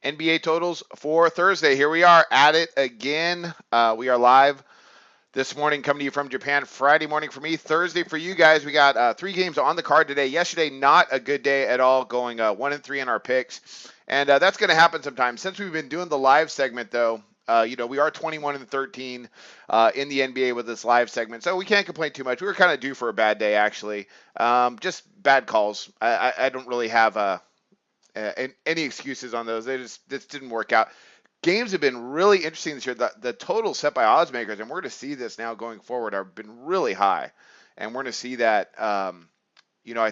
NBA totals for Thursday. Here we are at it again. We are live this morning, coming to you from Japan. Friday morning for me, Thursday for you guys. We got 3 games on the card today. Yesterday, not a good day at all, going 1-3 in our picks, and that's going to happen sometimes. Since we've been doing the live segment, though, we are 21-13 in the NBA with this live segment, so we can't complain too much. We were kind of due for a bad day, actually. Just bad calls. I don't really have any excuses on those. They just didn't work out. Games have been really interesting this year. The totals set by odds makers, and we're going to see this now going forward, have been really high, and we're going to see that I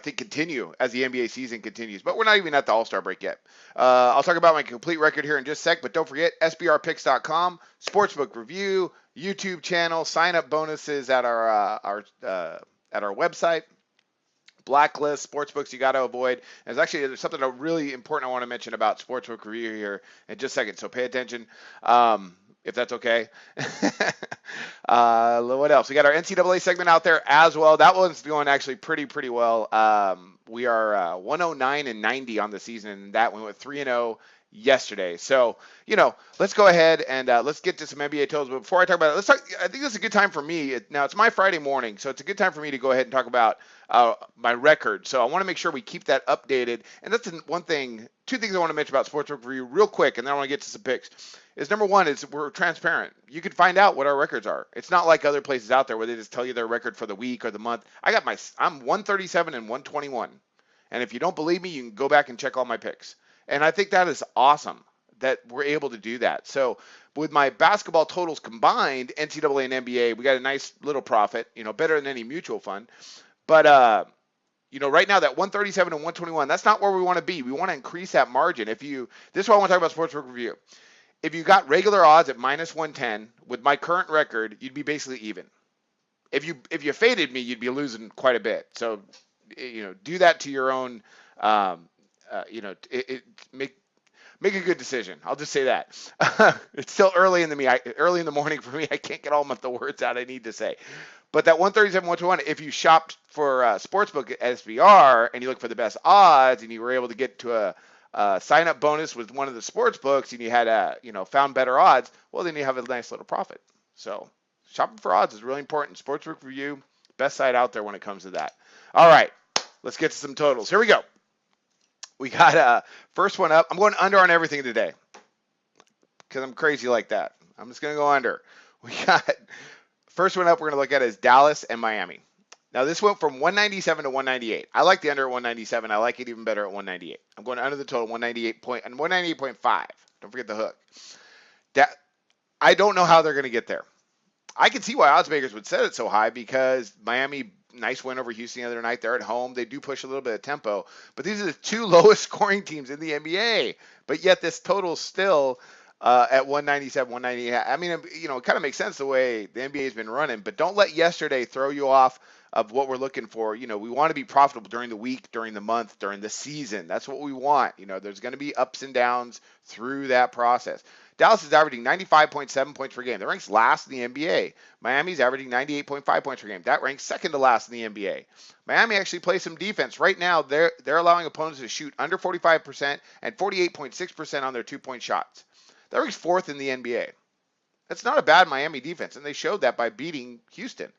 think continue as the NBA season continues. But we're not even at the All-Star break yet. I'll talk about my complete record here in just a sec, but don't forget sbrpicks.com, sportsbook review, YouTube channel, sign-up bonuses at our website. Blacklist, sportsbooks you got to avoid. There's something really important I want to mention about sportsbook review here in just a second, so pay attention if that's okay. What else? We got our NCAA segment out there as well. That one's going actually pretty well. We are 109-90 on the season, and that went with 3-0 yesterday. So, let's go ahead and let's get to some NBA totals. But before I talk about it, I think this is a good time for me. Now, it's my Friday morning, so it's a good time for me to go ahead and talk about my record. So I want to make sure we keep that updated. And that's two things I want to mention about Sportsbook Review real quick, and then I want to get to some picks. Number one is we're transparent. You can find out what our records are. It's not like other places out there where they just tell you their record for the week or the month. I'm 137 and 121. And if you don't believe me, you can go back and check all my picks. And I think that is awesome that we're able to do that. So with my basketball totals combined, NCAA and NBA, we got a nice little profit, better than any mutual fund. But, right now that 137 and 121, that's not where we want to be. We want to increase that margin. This is what I want to talk about Sportsbook Review. If you got regular odds at minus 110, with my current record, you'd be basically even. If you faded me, you'd be losing quite a bit. So, do that to your own, make a good decision. I'll just say that. It's still early in the morning for me. I can't get all the words out I need to say. But that 137, 121, if you shopped for Sportsbook at SBR and you look for the best odds and you were able to get to a sign-up bonus with one of the sports books and you had found better odds, well, then you have a nice little profit. So shopping for odds is really important. Sportsbook Review, best site out there when it comes to that. All right, let's get to some totals. Here we go. We got first one up. I'm going under on everything today because I'm crazy like that. I'm just going to go under. We got first one up we're going to look at is Dallas and Miami. Now, this went from 197 to 198. I like the under at 197. I like it even better at 198. I'm going under the total, 198.5. Don't forget the hook. I don't know how they're going to get there. I can see why odds makers would set it so high because Miami, nice win over Houston the other night. They're at home. They do push a little bit of tempo. But these are the two lowest scoring teams in the NBA. But yet this total still at 197, 198. I mean, it kind of makes sense the way the NBA has been running. But don't let yesterday throw you off of what we're looking for. We want to be profitable during the week, during the month, during the season. That's what we want. There's going to be ups and downs through that process. Dallas is averaging 95.7 points per game. That ranks last in the NBA. Miami's averaging 98.5 points per game. That ranks second to last in the NBA. Miami actually plays some defense. Right now, they're allowing opponents to shoot under 45% and 48.6% on their two-point shots. That ranks fourth in the NBA. That's not a bad Miami defense, and they showed that by beating Houston.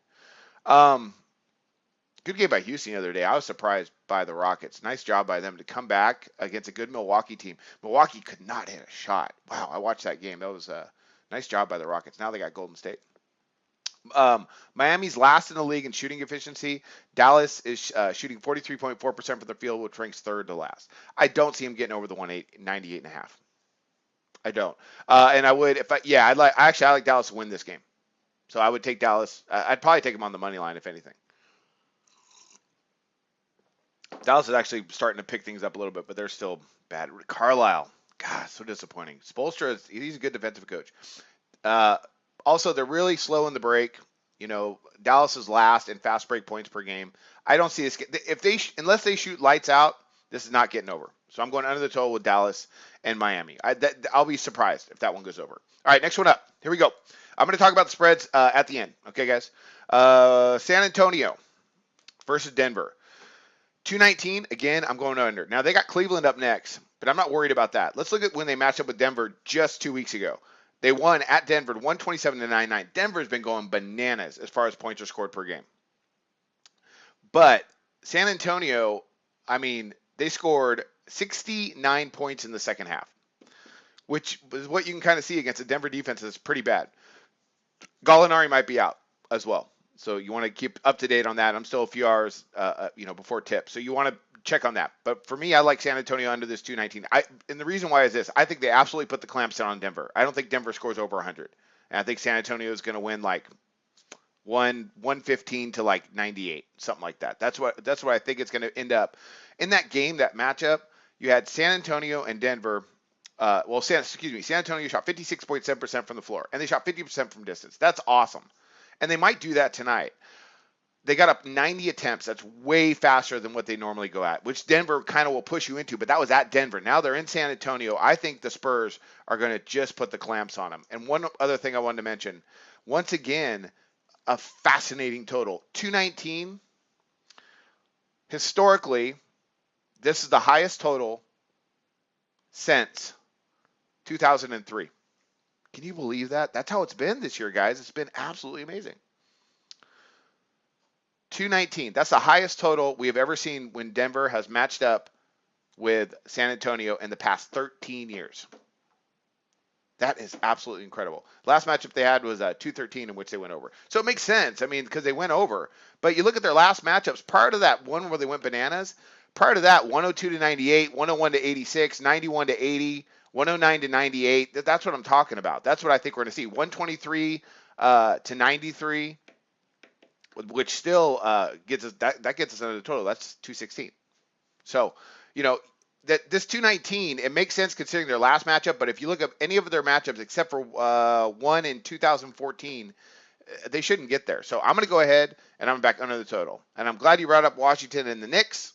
Good game by Houston the other day. I was surprised by the Rockets. Nice job by them to come back against a good Milwaukee team. Milwaukee could not hit a shot. Wow, I watched that game. That was a nice job by the Rockets. Now they got Golden State. Miami's last in the league in shooting efficiency. Dallas is shooting 43.4% from the field, which ranks third to last. I don't see him getting over the 98.5. I don't. And I would, I like Dallas to win this game. So I would take Dallas. I'd probably take them on the money line, if anything. Dallas is actually starting to pick things up a little bit, but they're still bad. Carlisle, God, so disappointing. Spoelstra, he's a good defensive coach. Also, they're really slow in the break. Dallas is last in fast break points per game. I don't see this. Unless they shoot lights out, this is not getting over. So I'm going under the total with Dallas and Miami. I'll be surprised if that one goes over. All right, next one up. Here we go. I'm going to talk about the spreads at the end. Okay, guys. San Antonio versus Denver. 219, again, I'm going under. Now, they got Cleveland up next. but I'm not worried about that. Let's look at when they matched up with Denver just 2 weeks ago. They won at Denver 127 to 99. Denver's been going bananas as far as points are scored per game. But San Antonio, I mean, they scored 69 points in the second half, which is what you can kind of see against a Denver defense that's pretty bad. Gallinari might be out as well. So you want to keep up to date on that. I'm still a few hours, before tip. So you want to check on that. But for me, I like San Antonio under this 219. And the reason why is this: I think they absolutely put the clamps down on Denver. I don't think Denver scores over 100, and I think San Antonio is going to win like 115 to like 98, something like that. That's what I think it's going to end up. In that game, that matchup, you had San Antonio and Denver. San Antonio shot 56.7% from the floor, and they shot 50% from distance. That's awesome. And they might do that tonight. They got up 90 attempts. That's way faster than what they normally go at, which Denver kind of will push you into. But that was at Denver. Now they're in San Antonio. I think the Spurs are going to just put the clamps on them. And one other thing I wanted to mention, once again, a fascinating total. 219. Historically, this is the highest total since 2003. Can you believe that? That's how it's been this year, guys. It's been absolutely amazing. 219. That's the highest total we have ever seen when Denver has matched up with San Antonio in the past 13 years. That is absolutely incredible. Last matchup they had was 213, in which they went over. So it makes sense. I mean, because they went over. But you look at their last matchups, prior to that one where they went bananas, prior to that, 102 to 98, 101 to 86, 91 to 80, 109 to 98. That's what I'm talking about. That's what I think we're going to see. 123 to 93, which still gets us that gets us under the total. That's 216. So, that this 219, it makes sense considering their last matchup. But if you look at any of their matchups except for one in 2014, they shouldn't get there. So I'm going to go ahead and I'm back under the total. And I'm glad you brought up Washington and the Knicks.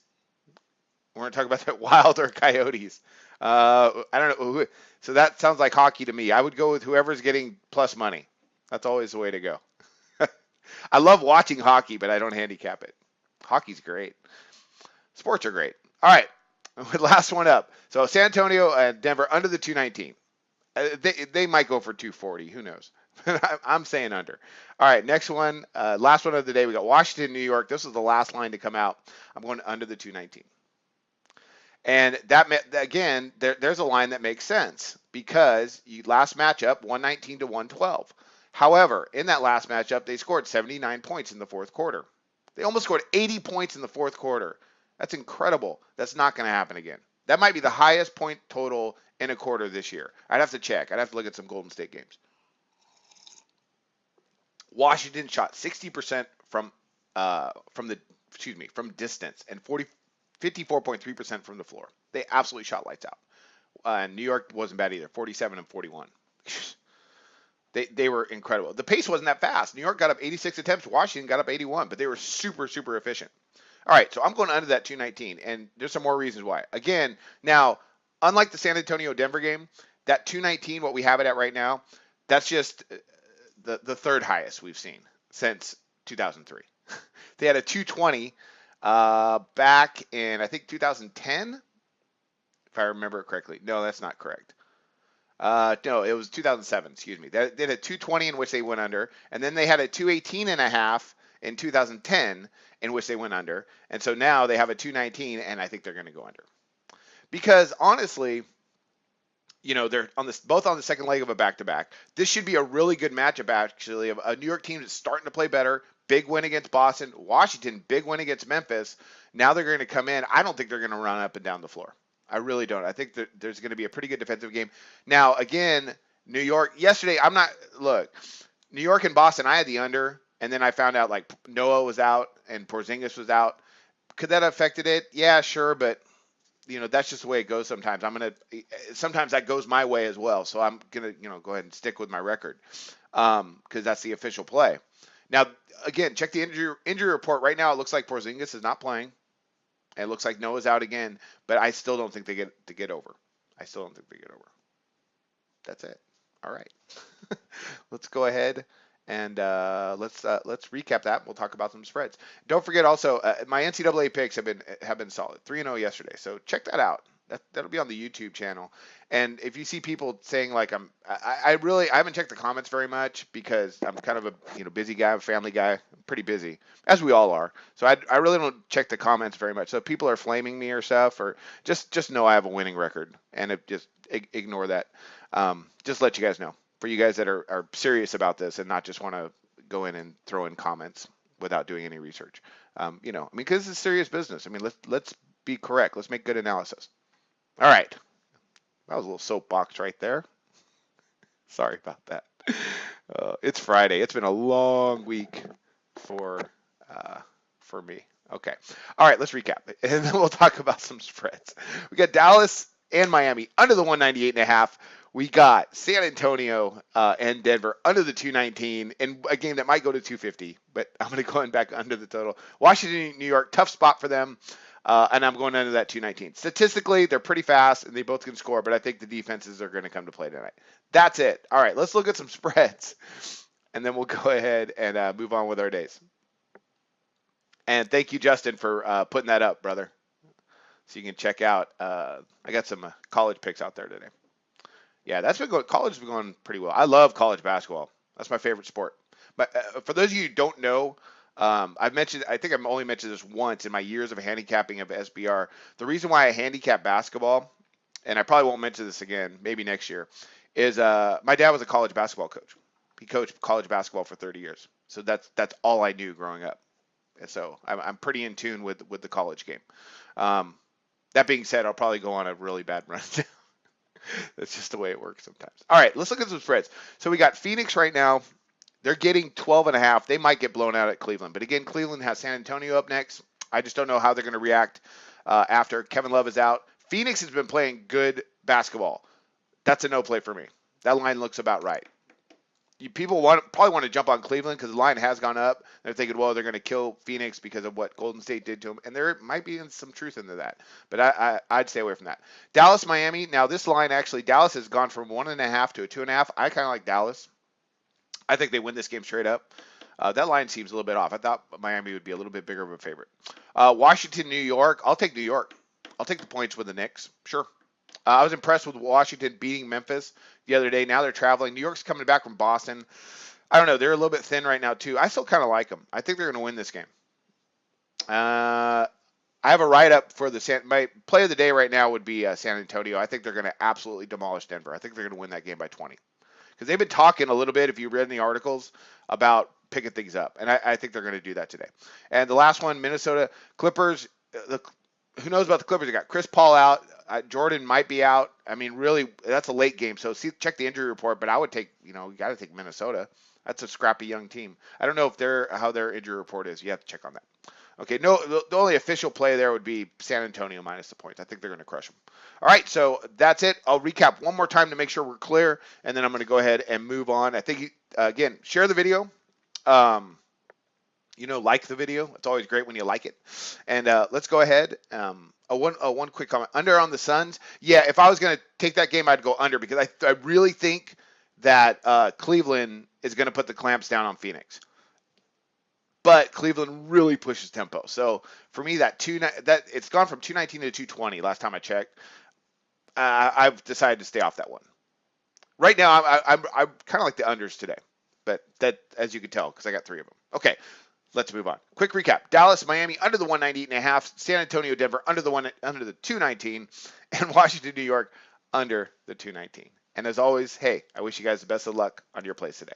We're going to talk about that Wild or Coyotes. I don't know. So that sounds like hockey to me. I would go with whoever's getting plus money. That's always the way to go. I love watching hockey, but I don't handicap it. Hockey's great. Sports are great. All right. Last one up. So San Antonio and Denver under the 219. They might go for 240. Who knows? I'm saying under. All right. Next one. Last one of the day. We got Washington, New York. This is the last line to come out. I'm going under the 219. And that, again, there's a line that makes sense because last matchup, 119 to 112. However, in that last matchup, they scored 79 points in the fourth quarter. They almost scored 80 points in the fourth quarter. That's incredible. That's not going to happen again. That might be the highest point total in a quarter this year. I'd have to check. I'd have to look at some Golden State games. Washington shot 60% from distance and 54.3% from the floor. They absolutely shot lights out. And New York wasn't bad either, 47 and 41. They were incredible. The pace wasn't that fast. New York got up 86 attempts. Washington got up 81, but they were super, super efficient. All right, so I'm going under that 219, and there's some more reasons why. Again, now, unlike the San Antonio-Denver game, that 219, what we have it at right now, that's just the third highest we've seen since 2003. They had a 220 back in, I think, 2010, if I remember it correctly. No, that's not correct. No, it was 2007, excuse me. They had a 220 in which they went under, and then they had a 218 and a half in 2010 in which they went under. And so now they have a 219, and I think they're going to go under. Because honestly, they're both on the second leg of a back-to-back. This should be a really good matchup, actually, of a New York team that's starting to play better. Big win against Boston. Washington, big win against Memphis. Now they're going to come in. I don't think they're going to run up and down the floor. I really don't. I think that there's going to be a pretty good defensive game. Now, again, New York, yesterday, New York and Boston, I had the under, and then I found out like Noah was out and Porzingis was out. Could that have affected it? Yeah, sure, but that's just the way it goes sometimes. Sometimes that goes my way as well. So I'm going to go ahead and stick with my record because that's the official play. Now, again, check the injury report. Right now, it looks like Porzingis is not playing. It looks like Noah's out again, but I still don't think they get over. I still don't think they get over. That's it. All right. Let's go ahead and let's recap that. We'll talk about some spreads. Don't forget also, my NCAA picks have been solid. 3-0 yesterday, so check that out. That'll be on the YouTube channel. And if you see people saying like I haven't checked the comments very much because I'm kind of a busy guy, a family guy, I'm pretty busy, as we all are. So I really don't check the comments very much. So if people are flaming me or stuff, or just know I have a winning record, and just ignore that. Just let you guys know. For you guys that are serious about this and not just want to go in and throw in comments without doing any research. Because it's serious business. I mean, let's be correct. Let's make good analysis. All right. That was a little soapbox right there. Sorry about that. It's Friday. It's been a long week for me. Okay. All right. Let's recap, and then we'll talk about some spreads. We got Dallas and Miami under the 198.5. We got San Antonio and Denver under the 219 in a game that might go to 250, but I'm going to go back under the total. Washington, New York, tough spot for them, and I'm going under that 219. Statistically, they're pretty fast, and they both can score, but I think the defenses are going to come to play tonight. That's it. All right, let's look at some spreads, and then we'll go ahead and move on with our days. And thank you, Justin, for putting that up, brother. So you can check out. I got some college picks out there today. Yeah, that's been going. College has been going pretty well. I love college basketball. That's my favorite sport. But for those of you who don't know, I've mentioned. I think I've only mentioned this once in my years of handicapping of SBR. The reason why I handicap basketball, and I probably won't mention this again, maybe next year, is my dad was a college basketball coach. He coached college basketball for 30 years. So that's all I knew growing up. And so I'm pretty in tune with the college game. That being said, I'll probably go on a really bad run. That's just the way it works sometimes. All right, let's look at some spreads. So we got Phoenix right now. They're getting 12.5. They might get blown out at Cleveland. But again, Cleveland has San Antonio up next. I just don't know how they're going to react after Kevin Love is out. Phoenix has been playing good basketball. That's a no play for me. That line looks about right. People probably want to jump on Cleveland because the line has gone up. They're thinking, well, they're going to kill Phoenix because of what Golden State did to them, and there might be some truth into that. But I'd stay away from that. Dallas, Miami. Now this line actually, Dallas has gone from 1.5 to a 2.5. I kind of like Dallas. I think they win this game straight up. That line seems a little bit off. I thought Miami would be a little bit bigger of a favorite. Washington, New York. I'll take New York. I'll take the points with the Knicks. Sure. I was impressed with Washington beating Memphis the other day. Now they're traveling. New York's coming back from Boston. I don't know. They're a little bit thin right now, too. I still kind of like them. I think they're going to win this game. I have a write-up for my play of the day right now would be San Antonio. I think they're going to absolutely demolish Denver. I think they're going to win that game by 20. Because they've been talking a little bit, if you read in the articles, about picking things up. And I think they're going to do that today. And the last one, Minnesota Clippers. Who knows about the Clippers? They got Chris Paul out. Jordan might be out. I mean, really, that's a late game. So check the injury report. But I would take, you got to take Minnesota. That's a scrappy young team. I don't know if how their injury report is. You have to check on that. Okay, no, the only official play there would be San Antonio minus the points. I think they're going to crush them. All right, so that's it. I'll recap one more time to make sure we're clear, and then I'm going to go ahead and move on. I think, again, share the video. Like the video. It's always great when you like it. And let's go ahead. One quick comment. Under on the Suns. Yeah, if I was going to take that game, I'd go under because I really think that Cleveland is going to put the clamps down on Phoenix. But Cleveland really pushes tempo. So for me, that it's gone from 219 to 220 last time I checked. I've decided to stay off that one. Right now, I'm kind of like the unders today. But that, as you can tell, because I got 3 of them. Okay. Let's move on. Quick recap. Dallas, Miami under the 198.5. San Antonio, Denver under the 219. And Washington, New York under the 219. And as always, hey, I wish you guys the best of luck on your plays today.